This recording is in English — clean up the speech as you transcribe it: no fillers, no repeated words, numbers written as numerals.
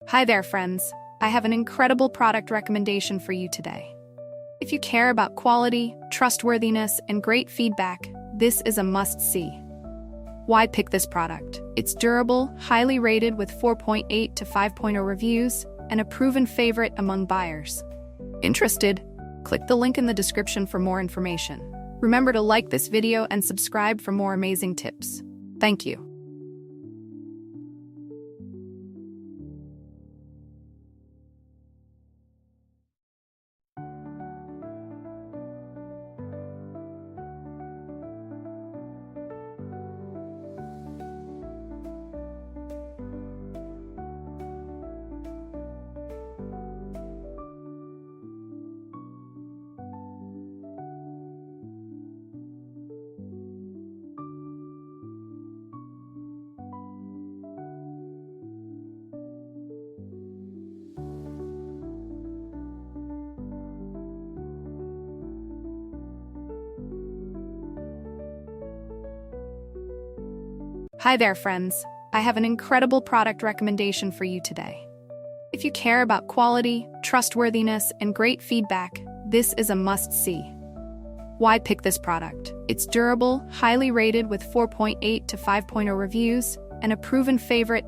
Hi there, friends. I have an incredible product recommendation for you today. If you care about quality, trustworthiness, and great feedback, this is a must-see. Why pick this product? It's durable, highly rated with 4.8 to 5.0 reviews, and a proven favorite among buyers. Interested? Click the link in the description for more information. Remember to like this video and subscribe for more amazing tips. Thank you. Hi there, friends. I have an incredible product recommendation for you today. If you care about quality, trustworthiness, and great feedback, this is a must-see. Why pick this product? It's durable, highly rated with 4.8 to 5.0 reviews, and a proven favorite